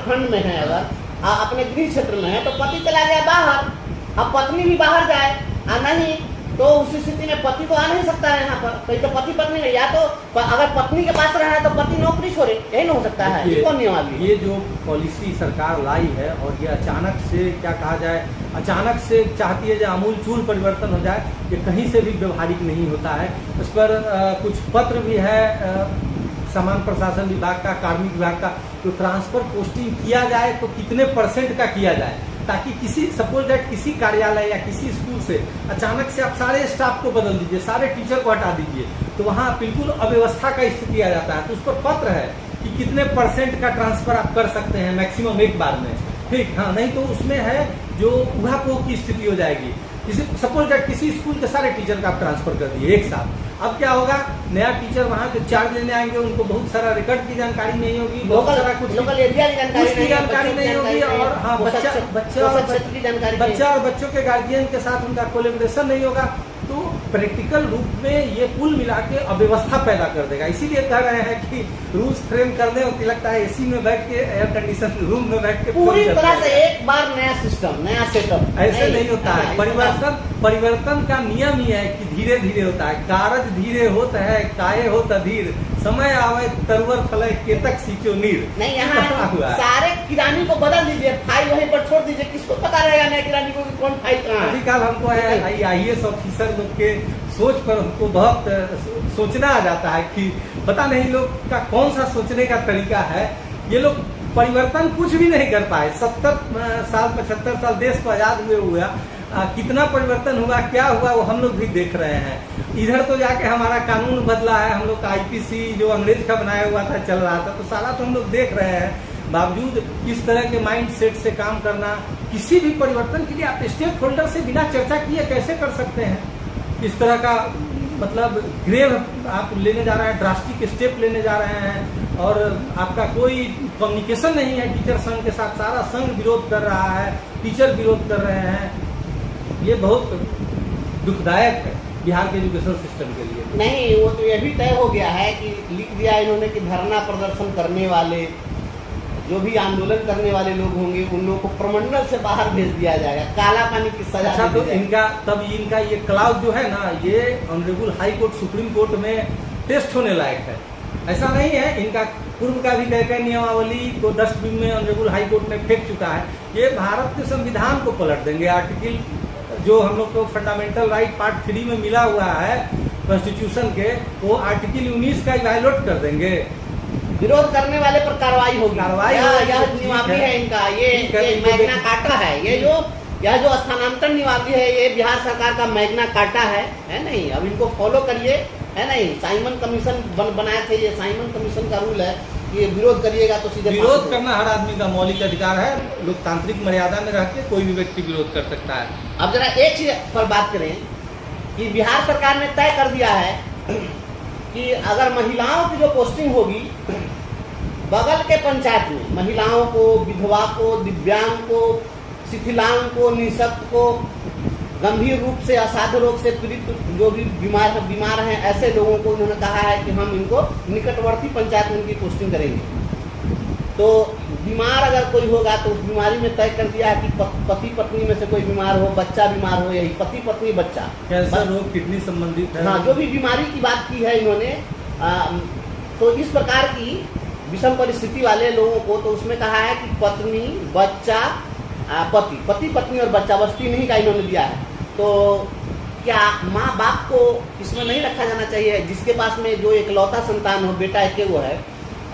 प्रखंड में है, अगर अपने गृह क्षेत्र में है, तो पति चला गया बाहर, अब पत्नी भी बाहर जाए नहीं तो उस स्थिति में पति तो आ नहीं सकता है यहाँ पर। कहीं तो पति पत्नी में, या तो अगर पत्नी के पास रहना है तो पति नौकरी छोड़े, यही ना हो सकता है। ये कौन नियम आ गया? ये जो पॉलिसी सरकार लाई है और ये अचानक से क्या कहा जाए, अचानक से चाहती है जो आमूलचूल परिवर्तन हो जाए, ये कहीं से भी व्यवहारिक नहीं होता है। उस पर कुछ पत्र भी है सामान्य प्रशासन विभाग का, कार्मिक विभाग का, तो ट्रांसफर पोस्टिंग किया जाए तो कितने % का किया जाए, ताकि किसी सपोज दैट किसी कार्यालय या किसी स्कूल से अचानक से आप सारे स्टाफ को बदल दीजिए, सारे टीचर को हटा दीजिए, तो वहाँ बिल्कुल अव्यवस्था का स्थिति आ जाता है। तो उस पर पत्र है कि कितने % का ट्रांसफर आप कर सकते हैं मैक्सिमम एक बार में, ठीक। हाँ, नहीं तो उसमें है जो उहापोह की स्थिति हो जाएगी। सपोज दैट किसी स्कूल के सारे टीचर का आप ट्रांसफर कर दिए एक साथ, अब क्या होगा, नया टीचर वहाँ के चार्ज लेने आएंगे, उनको बहुत सारा रिकॉर्ड की जानकारी नहीं होगी, बहुत सारा कुछ लोकल एरिया की जानकारी नहीं होगी, और हाँ बच्चा और बच्चों के गार्जियन के साथ उनका कोलेब्रेशन नहीं होगा, तो प्रैक्टिकल रूप में ये कुल मिला के अव्यवस्था पैदा कर देगा। इसीलिए कह रहे हैं कि रूल्स फ्रेम करने और लगता है एसी में बैठ के, एयर कंडीशन रूम में बैठ के पूरी तरह से एक बार नया सिस्टम, नया सेटअप, ऐसे नहीं होता है। परिवर्तन का नियम ही है कि धीरे धीरे होता है, कारज धीरे होता है, काये होत अधीर, समय आवे तरवर फले केतक सींचो नीर। नहीं, यहाँ सारे किरानी को बदल दीजिए, फाइल वहीं पर छोड़ दीजिए, किसको पता रहेगा नया किरानी को कौन फाइल कहाँ है। अधिकाल हमको है IAS ऑफिसर लोग के सोच पर हमको बहुत सोचना आ जाता है कि पता नहीं लोग का कौन सा सोचने का तरीका है। ये लोग परिवर्तन कुछ भी नहीं कर पाए। 70 साल 75 साल देश को आजाद हुए कितना परिवर्तन हुआ, क्या हुआ, वो हम लोग भी देख रहे हैं। इधर तो जाके हमारा कानून बदला है, हम लोग का IPC जो अंग्रेज का बनाया हुआ था चल रहा था, तो सारा तो हम लोग देख रहे हैं। बावजूद इस तरह के माइंड सेट से काम करना, किसी भी परिवर्तन के लिए आप स्टेक होल्डर से बिना चर्चा किए कैसे कर सकते हैं? इस तरह का मतलब ग्रेव आप लेने जा रहे हैं, ड्रास्टिक स्टेप लेने जा रहे हैं, और आपका कोई कम्युनिकेशन नहीं है टीचर संघ के साथ। सारा संघ विरोध कर रहा है, टीचर विरोध कर रहे हैं। ये बहुत दुखदायक है बिहार के एजुकेशन सिस्टम के लिए। नहीं, वो तो ये भी तय हो गया है कि लिख दिया इन्होंने कि धरना प्रदर्शन करने वाले, जो भी आंदोलन करने वाले लोग होंगे, उन लोगों को प्रमंडल से बाहर भेज दिया जाएगा, काला पानी की सजा। अच्छा, तो इनका ये क्लाउज जो है ना, ये honourable high court, supreme court में टेस्ट होने लायक है। ऐसा नहीं है, इनका पूर्व का भी कई नियमावली को डस्टबिन में ऑनरेबल हाई कोर्ट ने फेंक चुका है। ये भारत के संविधान को पलट देंगे। आर्टिकल जो हम लोग को फंडामेंटल राइट पार्ट 3 में मिला हुआ है कॉन्स्टिट्यूशन के, वो आर्टिकल 19 का वायलेट कर देंगे। विरोध करने वाले पर कार्रवाई होगी। यह नियमावली है इनका, ये मैग्ना कार्टा है। यह जो स्थानांतरण नियमावली है, ये बिहार सरकार का मैग्ना कार्टा है नहीं? अब इनको फॉलो करिए, है नहीं? साइमन कमीशन बनाए थे, ये साइमन कमीशन का रूल है कि विरोध करिएगा तो सीधे विरोध करना हर आदमी का मौलिक अधिकार है। लोकतांत्रिक मर्यादा में रह के कोई भी व्यक्ति विरोध कर सकता है। अब जरा एक चीज पर बात करें कि बिहार सरकार ने तय कर दिया है कि अगर महिलाओं की जो पोस्टिंग होगी बगल के पंचायत में, महिलाओं को, विधवा को, दिव्यांग को, शिथिलांग को, निःशक्त को, गंभीर रूप से असाध्य रोग से पीड़ित जो भी बीमार हैं, ऐसे लोगों को उन्होंने कहा है कि हम इनको निकटवर्ती पंचायत में उनकी पोस्टिंग करेंगे। तो बीमार अगर कोई होगा तो उस बीमारी में तय कर दिया है कि पति पत्नी में से कोई बीमार हो, बच्चा बीमार हो, यही पति पत्नी बच्चा, कैंसर रोग, किडनी संबंधित है, हाँ, जो भी बीमारी की बात की है इन्होंने, तो इस प्रकार की विषम परिस्थिति वाले लोगों को, तो उसमें कहा है कि पत्नी, बच्चा, पति पत्नी और बच्चा, बस 3 ही का इन्होंने दिया है। तो क्या माँ बाप को इसमें नहीं रखा जाना चाहिए? जिसके पास में जो इकलौता संतान हो, बेटा एक वो है,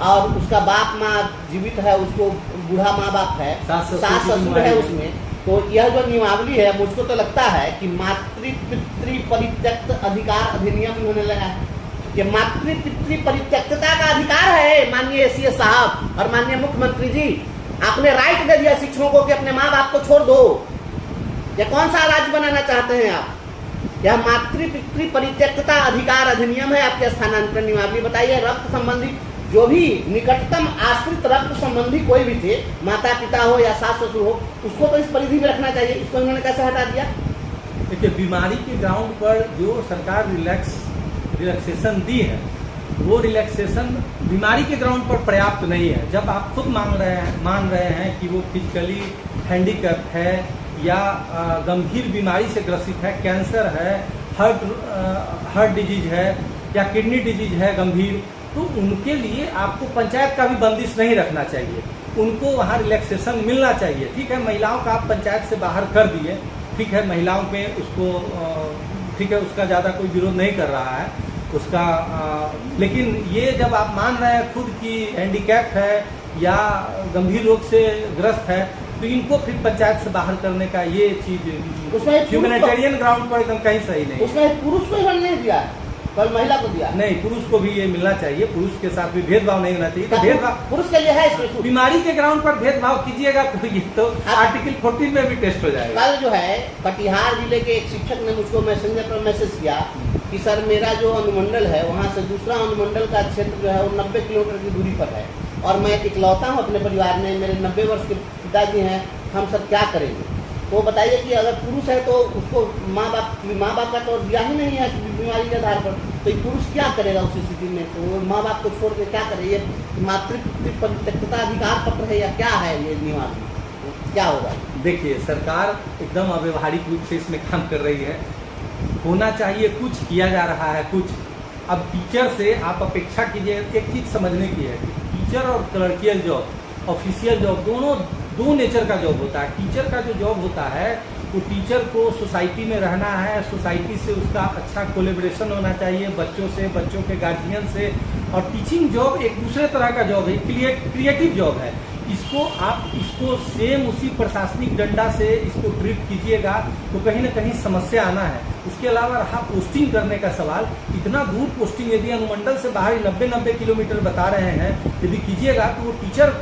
और उसका बाप माँ जीवित है, उसको बूढ़ा माँ बाप है, सास ससुर है उसमें, तो यह जो नियमावली है, मुझको तो लगता है कि मातृ-पितृ परित्यक्त अधिकार अधिनियम इन्होंने लगाया है। ये मातृ-पितृ परित्यक्तता का अधिकार है माननीय SCS साहब और माननीय मुख्यमंत्री जी। आपने राइट दे दिया शिक्षकों को कि अपने माँ बाप को छोड़ दो। ये कौन सा राज्य बनाना चाहते हैं आप? यह मातृ-पितृ परित्यक्तता अधिकार अधिनियम है आपके स्थानांतरण नियमावली। बताइए, रक्त संबंधी जो भी निकटतम आश्रित रक्त संबंधी कोई भी थे, माता पिता हो या सास ससुर हो, उसको तो इस परिधि में रखना चाहिए। इसको इन्होंने कैसे हटा दिया? देखिए, बीमारी के ग्राउंड पर जो सरकार रिलैक्सेशन दी है, वो रिलैक्सेशन बीमारी के ग्राउंड पर पर्याप्त नहीं है। जब आप खुद मान रहे हैं कि वो फिजिकली हैंडीकैप है या गंभीर बीमारी से ग्रसित है, कैंसर है, हार्ट डिजीज है या किडनी डिजीज है गंभीर, तो उनके लिए आपको पंचायत का भी बंदिश नहीं रखना चाहिए, उनको वहाँ रिलैक्सेशन मिलना चाहिए। ठीक है, महिलाओं का आप पंचायत से बाहर कर दिए, ठीक है, महिलाओं पे उसको ठीक है, उसका ज़्यादा कोई विरोध नहीं कर रहा है उसका, लेकिन ये जब आप मान रहे हैं खुद की हैंडीकैप है या गंभीर रोग से ग्रस्त है, तो इनको फिर पंचायत से बाहर करने का ये चीज ह्यूमैनिटेरियन ग्राउंड पर एकदम कहीं सही नहीं। उसमें पुरुष को ही नहीं दिया, कल महिला को दिया। नहीं, पुरुष को भी ये मिलना चाहिए, पुरुष के साथ भी भेदभाव नहीं होना चाहिए। तो भेदभाव पुरुष के लिए है इसमें। बीमारी के ग्राउंड पर भेदभाव कीजिएगा तो ये तो आर्टिकल 14 में भी टेस्ट हो जाएगा। कल जो है कटिहार जिले के एक शिक्षक ने मुझको मैसेंजर पर मैसेज किया कि सर मेरा जो अनुमंडल है वहाँ से दूसरा अनुमंडल का क्षेत्र जो है वो 90 किलोमीटर की दूरी पर है और मैं इकलौता हूँ अपने परिवार में, मेरे 90 वर्ष के पिताजी हैं, हम सब क्या करेंगे? तो बताइए कि अगर पुरुष है तो उसको माँ बाप का तो दिया ही नहीं है बीमारी के आधार पर, तो ये पुरुष क्या करेगा उस स्थिति में? तो माँ बाप को छोड़ के क्या करे? ये मातृत्व परित्यक्तता अधिकार पत्र है या क्या है ये नियम, क्या होगा? देखिए, सरकार एकदम अव्यवहारिक रूप से इसमें काम कर रही है। होना चाहिए कुछ, किया जा रहा है कुछ। अब टीचर से आप अपेक्षा कीजिए, एक चीज समझने की है, टीचर और क्लर्कियल जॉब, ऑफिशियल जॉब, दोनों दो नेचर का जॉब होता है। टीचर का जो जॉब होता है वो टीचर को सोसाइटी में रहना है, सोसाइटी से उसका अच्छा कोलेब्रेशन होना चाहिए, बच्चों से, बच्चों के गार्जियन से। और टीचिंग जॉब एक दूसरे तरह का जॉब है, क्रिएटिव जॉब है। इसको सेम उसी प्रशासनिक डंडा से इसको ट्रीट कीजिएगा तो कहीं ना कहीं समस्या आना है। इसके अलावा रहा पोस्टिंग करने का सवाल, इतना दूर पोस्टिंग यदि अनुमंडल से बाहर 90 किलोमीटर बता रहे हैं, यदि कीजिएगा तो वो टीचर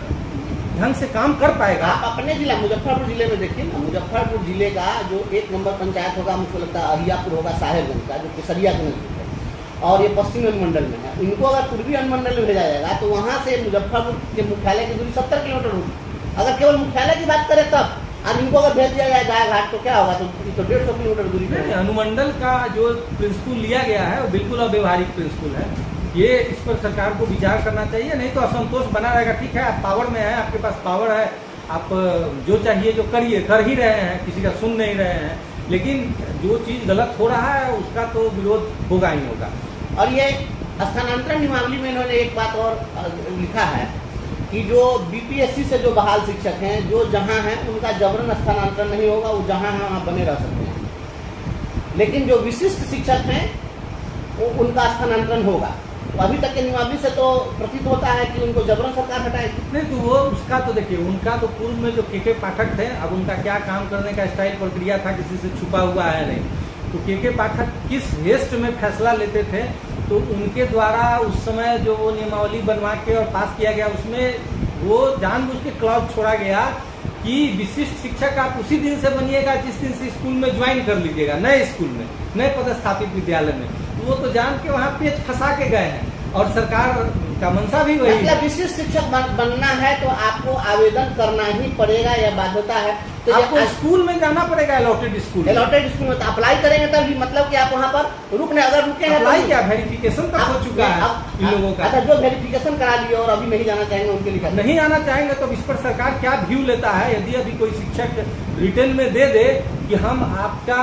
ढंग से काम कर पाएगा। आप अपने जिला मुजफ्फरपुर जिले में देखिए ना, मुजफ्फरपुर जिले का जो 1 नंबर पंचायत होगा, मुझको लगता है अहियापुर होगा, साहेबगंज का, जो केसरिया के नजदीक है, और ये पश्चिमी अनुमंडल में है। इनको अगर पूर्वी अनुमंडल में भेजा जाएगा तो वहाँ से मुजफ्फरपुर के मुख्यालय की दूरी 70 किलोमीटर होगी। अगर केवल मुख्यालय की बात करें तब, और इनको अगर भेज दिया जाए गाय घाट तो क्या होगा? तो 150 किलोमीटर दूरी पर। अनुमंडल का जो प्रिंसिपल लिया गया है वो बिल्कुल अव्यवहारिक प्रिंसिपल है। ये इस पर सरकार को विचार करना चाहिए, नहीं तो असंतोष बना रहेगा। ठीक है, आप पावर में हैं, आपके पास पावर है, आप जो चाहिए जो करिए, कर ही रहे हैं, किसी का सुन नहीं रहे हैं, लेकिन जो चीज़ गलत हो रहा है उसका तो विरोध होगा ही होगा। और ये स्थानांतरण नियमावली में इन्होंने एक बात और लिखा है कि जो बीपीएससी से जो बहाल शिक्षक हैं, जो जहाँ हैं उनका जबरन स्थानांतरण नहीं होगा, वो जहाँ हैं वहाँ बने रह सकते हैं, लेकिन जो विशिष्ट शिक्षक हैं उनका स्थानांतरण होगा। अभी तक के नियमावली से तो प्रतीत होता है कि उनको जबरन सरकार हटाएगी। नहीं तो वो उसका तो देखिए, उनका तो पूर्व में जो के पाठक थे, अब उनका क्या काम करने का स्टाइल प्रक्रिया था किसी से छुपा हुआ है नहीं। तो के पाठक किस हेस्ट में फैसला लेते थे, तो उनके द्वारा उस समय जो वो नियमावली बनवा के और पास किया गया, उसमें वो जानबूझ के क्लॉज छोड़ा गया कि विशिष्ट शिक्षक आप उसी दिन से बनिएगा जिस दिन से स्कूल में ज्वाइन कर लीजिएगा, नए स्कूल में, नए पदस्थापित विद्यालय में। तो वो तो जान के वहाँ पेच फंसा के गए हैं, और सरकार का मंशा भी वही है। विशिष्ट शिक्षक बनना है तो आपको आवेदन करना ही पड़ेगा, यह बाध्यता है। तो आपको स्कूल में जाना पड़ेगा, अलॉटेड स्कूल में तो अप्लाई करेंगे तभी, मतलब कि आप वहाँ पर रुक नहीं, अगर रुके हैं अप्लाई क्या वेरिफिकेशन तक हो चुका है इन लोगों का। अच्छा, जो वेरिफिकेशन करा लिए और अभी नहीं जाना चाहेंगे उनके लिए नहीं आना चाहेंगे तो इस पर सरकार क्या व्यू लेता है? यदि अभी कोई शिक्षक रिटर्न में दे दे कि हम आपका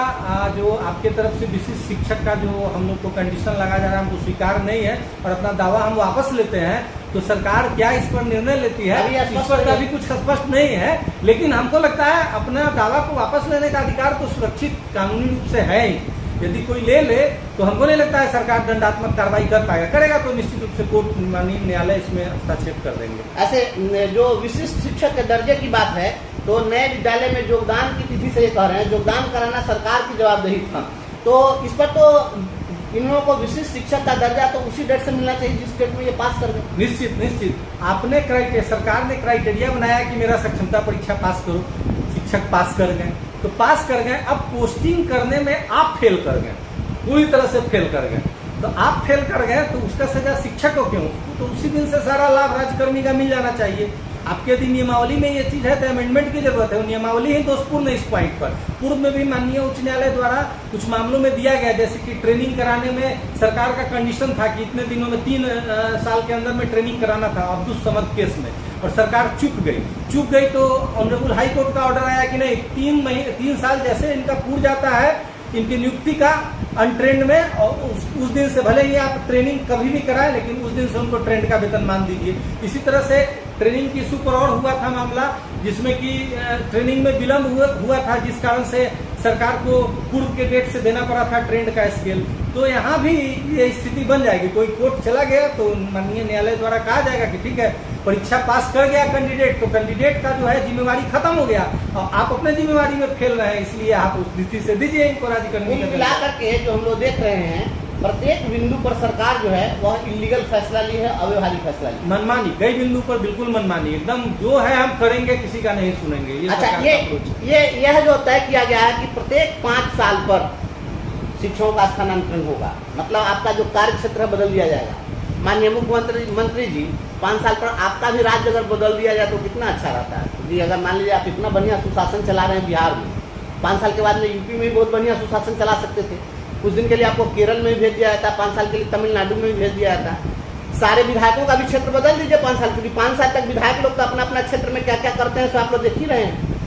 जो आपके तरफ से विशिष्ट शिक्षक का जो हम लोग को कंडीशन लगाया जा रहा है हमको स्वीकार नहीं है और अपना दावा हम वापस लेते हैं, तो सरकार क्या इस पर निर्णय लेती है इस पर अभी कुछ स्पष्ट नहीं है। लेकिन हमको लगता है अपना दावा को वापस लेने का अधिकार तो सुरक्षित कानूनी रूप से है ही। यदि कोई ले ले तो हमको नहीं लगता है सरकार दंडात्मक कार्रवाई कर पाएगा, करेगा तो निश्चित रूप से कोर्ट माननीय न्यायालय इसमें हस्तक्षेप कर देंगे। ऐसे जो विशिष्ट शिक्षक के दर्जे की बात है तो नए विद्यालय में योगदान की तिथि से ये कह रहे हैं, योगदान कराना सरकार की जवाबदेही था, तो इस पर तो इन लोगों को विशिष्ट शिक्षक का दर्जा तो उसी डेट से मिलना चाहिए जिस डेट में ये पास कर गए। निश्चित आपने सरकार ने क्राइटेरिया बनाया कि मेरा सक्षमता परीक्षा पास करो, शिक्षक पास कर गए तो पास कर गए। अब पोस्टिंग करने में आप फेल कर गए, पूरी तरह से फेल कर गए, तो आप फेल कर गए तो उसका सजा शिक्षक को क्यों? तो उसी दिन से सारा लाभ राज्यकर्मी का मिल जाना चाहिए। आपके यदि नियमावली में ये चीज है तो अमेंडमेंट की जरूरत है। नियमावली ही दोषपूर्ण है इस पॉइंट पर। पूर्व में भी माननीय उच्च न्यायालय द्वारा कुछ मामलों में दिया गया, जैसे कि ट्रेनिंग कराने में सरकार का कंडीशन था कि इतने दिनों में 3 साल के अंदर में ट्रेनिंग कराना था अब्दुल समद केस में, और सरकार चूक गई तो ऑनरेबल हाई कोर्ट का ऑर्डर आया कि नहीं 3 साल जैसे इनका पूर जाता है इनकी नियुक्ति का अनट्रेंड में, और उस दिन से भले ही आप ट्रेनिंग कभी भी कराएं लेकिन उस दिन से उनको ट्रेंड का वेतन मान दीजिए। इसी तरह से ट्रेनिंग की इशू पर और हुआ था मामला, जिसमें कि ट्रेनिंग में विलम्ब हुआ था, जिस कारण से सरकार को पूर्व के डेट से देना पड़ा था ट्रेंड का स्केल। तो यहाँ भी ये स्थिति बन जाएगी। कोई कोर्ट चला गया तो माननीय न्यायालय द्वारा कहा जाएगा कि ठीक है, परीक्षा पास कर गया कैंडिडेट, तो कैंडिडेट का जो है जिम्मेवारी खत्म हो गया और आप अपने जिम्मेवारी में फेल रहे हैं, इसलिए आप उस नीति से दीजिए इनको राजी करने कुल मिला करके जो हम लोग देख रहे हैं, प्रत्येक बिंदु पर सरकार जो है वह इलीगल फैसला ली है, अव्यवहारिक फैसला ली, मनमानी, कई बिंदु पर बिल्कुल मनमानी, एकदम जो है हम करेंगे, किसी का नहीं सुनेंगे। अच्छा, यह जो तय किया गया है कि प्रत्येक 5 साल पर शिक्षकों का स्थानांतरण होगा, मतलब आपका जो कार्य क्षेत्र बदल दिया जाएगा। माननीय मुख्यमंत्री जी 5 साल पर आपका भी राज्य अगर बदल दिया जाए तो कितना अच्छा रहता है जी। अगर मान लीजिए आप इतना बढ़िया सुशासन चला रहे हैं बिहार में, 5 साल के बाद में यूपी में भी बहुत बढ़िया सुशासन चला सकते थे। कुछ दिन के लिए आपको केरल में भी भेज दिया जाता, 5 साल के लिए तमिलनाडु में भी भेज दिया जाता। सारे विधायकों का भी क्षेत्र बदल दीजिए 5 साल, क्योंकि 5 साल तक विधायक लोग तो अपना अपना क्षेत्र में क्या क्या करते हैं तो आप लोग देख ही रहे हैं।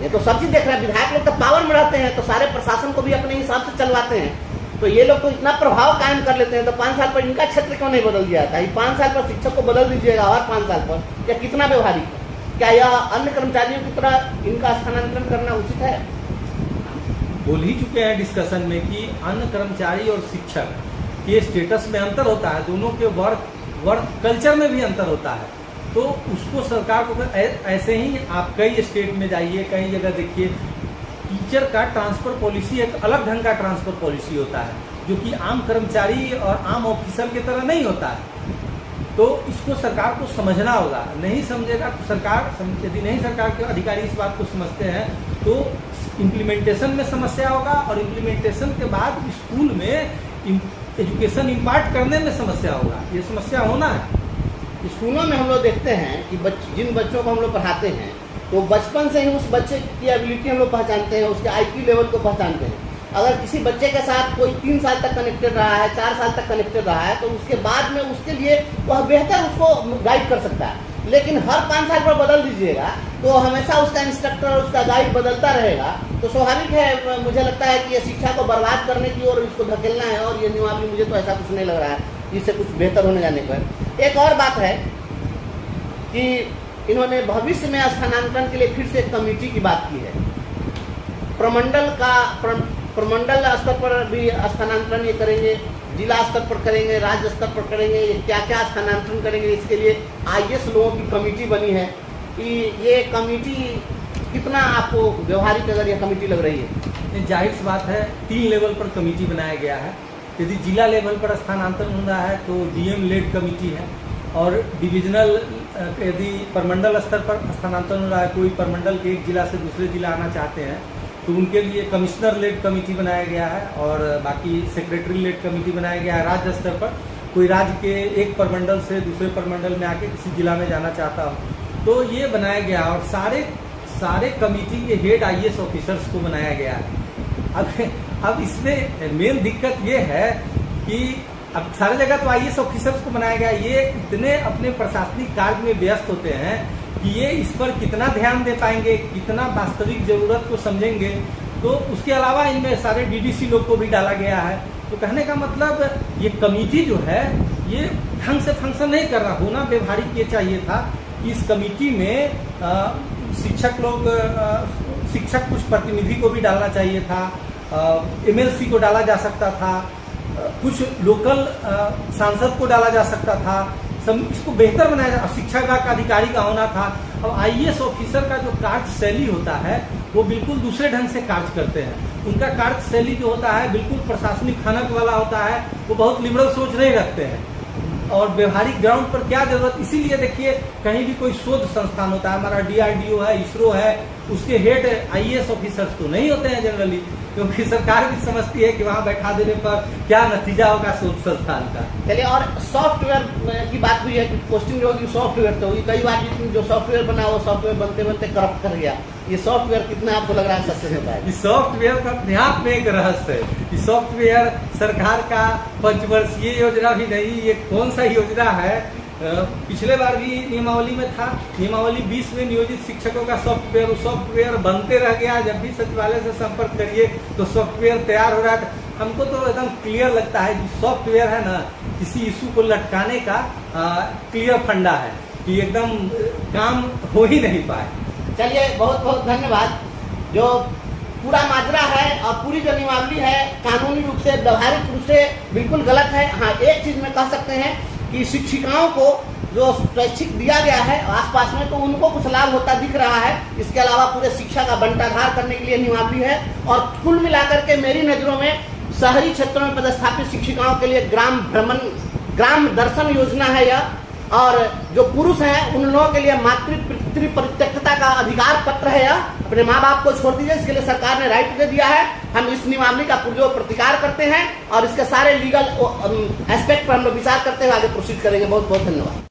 ये तो सब चीज देख रहे हैं। विधायक लोग तो पावर में रहते हैं तो सारे प्रशासन को भी अपने हिसाब से चलवाते हैं, तो ये लोग तो इतना प्रभाव कायम कर लेते हैं। तो 5 साल पर इनका क्षेत्र क्यों नहीं बदल दिया जाता? 5 साल पर शिक्षक को बदल दीजिएगा और 5 साल पर, या कितना व्यवहारिक है? क्या यह अन्य कर्मचारियों की तरह इनका स्थानांतरण करना उचित है? बोल ही चुके हैं डिस्कशन में कि अन्य कर्मचारी और शिक्षक के स्टेटस में अंतर होता है, दोनों के वर्क कल्चर में भी अंतर होता है। तो उसको सरकार को ऐसे ही आप कई स्टेट में जाइए, कई जगह देखिए, टीचर का ट्रांसफर पॉलिसी एक अलग ढंग का ट्रांसफर पॉलिसी होता है, जो कि आम कर्मचारी और आम ऑफिसर की तरह नहीं होता है। तो इसको सरकार को समझना होगा, नहीं समझेगा तो यदि नहीं सरकार के अधिकारी इस बात को समझते हैं तो इम्प्लीमेंटेशन में समस्या होगा, और इम्प्लीमेंटेशन के बाद स्कूल में एजुकेशन इम्पार्ट करने में समस्या होगा। ये समस्या होना है। स्कूलों में हम लोग देखते हैं कि जिन बच्चों को हम लोग पढ़ाते हैं तो बचपन से ही उस बच्चे की एबिलिटी हम लोग पहचानते हैं, उसके IQ लेवल को पहचानते हैं। अगर किसी बच्चे के साथ कोई 3 साल तक कनेक्टेड रहा है, 4 साल तक कनेक्टेड रहा है, तो उसके बाद में उसके लिए वह बेहतर उसको गाइड कर सकता है। लेकिन हर 5 साल पर बदल दीजिएगा तो हमेशा उसका इंस्ट्रक्टर और उसका गाइड बदलता रहेगा, तो स्वाभाविक है, मुझे लगता है कि ये शिक्षा को बर्बाद करने की ओर इसको धकेलना है। और ये नियमावली मुझे तो ऐसा कुछ नहीं लग रहा है इससे कुछ बेहतर होने जाने पर। एक और बात है कि इन्होंने भविष्य में स्थानांतरण के लिए फिर से एक कमेटी की बात की है। प्रमंडल स्तर पर भी स्थानांतरण ये करेंगे, जिला स्तर पर करेंगे, राज्य स्तर पर करेंगे, ये क्या क्या स्थानांतरण करेंगे, इसके लिए IAS लोगों की कमेटी बनी है। ये कमेटी कितना आपको व्यवहारिक अगर ये कमेटी लग रही है? जाहिर सी बात है, 3 लेवल पर कमेटी बनाया गया है। यदि जिला लेवल पर स्थानांतरण हो रहा है तो DM लेड कमेटी है, और डिविजनल यदि परमंडल स्तर पर स्थानांतरण हो रहा है, कोई परमंडल के एक जिला से दूसरे जिला आना चाहते हैं तो उनके लिए कमिश्नर लेड कमेटी बनाया गया है, और बाकी सेक्रेटरी लेड कमेटी बनाया गया है। राज्य स्तर पर कोई राज्य के एक परमंडल से दूसरे परमंडल में आके किसी जिला में जाना चाहता हो तो ये बनाया गया, और सारे कमेटी के हेड IAS ऑफिसर्स को बनाया गया है। अब इसमें मेन दिक्कत ये है कि अब सारी जगह तो IAS ऑफिसर्स को बनाया गया, ये इतने अपने प्रशासनिक कार्य में व्यस्त होते हैं कि ये इस पर कितना ध्यान दे पाएंगे, कितना वास्तविक जरूरत को समझेंगे। तो उसके अलावा इनमें सारे DDC लोग को भी डाला गया है। तो कहने का मतलब ये कमेटी जो है ये ढंग से फंक्शन नहीं कर रहा, होना व्यवहारिक ये चाहिए था कि इस कमेटी में शिक्षक कुछ प्रतिनिधि को भी डालना चाहिए था, MLC को डाला जा सकता था, कुछ लोकल सांसद को डाला जा सकता था, इसको बेहतर बनाया जा, शिक्षा विभाग का अधिकारी का होना था। अब IAS ऑफिसर का जो कार्यशैली होता है वो बिल्कुल दूसरे ढंग से कार्य करते हैं। उनका कार्यशैली जो होता है बिल्कुल प्रशासनिक खनक वाला होता है, वो बहुत लिबरल सोच नहीं रखते हैं, और व्यवहारिक ग्राउंड पर क्या जरूरत। इसीलिए देखिए, कहीं भी कोई शोध संस्थान होता है, हमारा DRDO है, ISRO है, उसके हेड IAS ऑफिसर्स तो नहीं होते हैं जनरली। क्योंकि सरकार भी समझती है कि वहाँ बैठा देने पर क्या नतीजा होगा शोध संस्थान का। चलिए, और सॉफ्टवेयर की बात हुई है कि पोस्टिंग जो होगी सॉफ्टवेयर तो होगी। कई बार जो सॉफ्टवेयर बना वो सॉफ्टवेयर बनते बनते करप्ट कर गया। ये सॉफ्टवेयर कितना आपको लग रहा है सक्सेस होता है? इस सॉफ्टवेयर का अपने आप में एक रहस्य है। इस सॉफ्टवेयर सरकार का पंचवर्षीय योजना भी नहीं, ये कौन सा योजना है? पिछले बार भी नियमावली में था, नियमावली 20 में नियोजित शिक्षकों का सॉफ्टवेयर, वो सॉफ्टवेयर बनते रह गया। जब भी सचिवालय से संपर्क करिए तो सॉफ्टवेयर तैयार हो रहा था। हमको तो एकदम क्लियर लगता है कि सॉफ्टवेयर है ना, किसी इशू को लटकाने का क्लियर फंडा है कि एकदम काम हो ही नहीं पाए। चलिए, बहुत बहुत धन्यवाद। जो पूरा माजरा है और पूरी जो नियमावली है कानूनी रूप से, व्यवहारिक रूप से बिल्कुल गलत है। हाँ, एक चीज में कह सकते हैं कि शिक्षिकाओं को जो स्वैच्छिक दिया गया है आसपास में, तो उनको कुछ लाभ होता दिख रहा है। इसके अलावा पूरे शिक्षा का बंटाधार करने के लिए नियमावली है। और कुल मिलाकर के मेरी नजरों में शहरी क्षेत्रों में पदस्थापित शिक्षिकाओं के लिए ग्राम भ्रमण, ग्राम दर्शन योजना है यह। और जो पुरुष हैं उन लोगों के लिए मातृ पितृ परित्यक्तता का अधिकार पत्र है यह। अपने माँ बाप को छोड़ दीजिए, इसके लिए सरकार ने राइट दे दिया है। हम इस नियमावली का पुरजोर प्रतिकार करते हैं और इसके सारे लीगल एस्पेक्ट पर हम लोग विचार करते हुए आगे प्रोसीड करेंगे। बहुत बहुत धन्यवाद।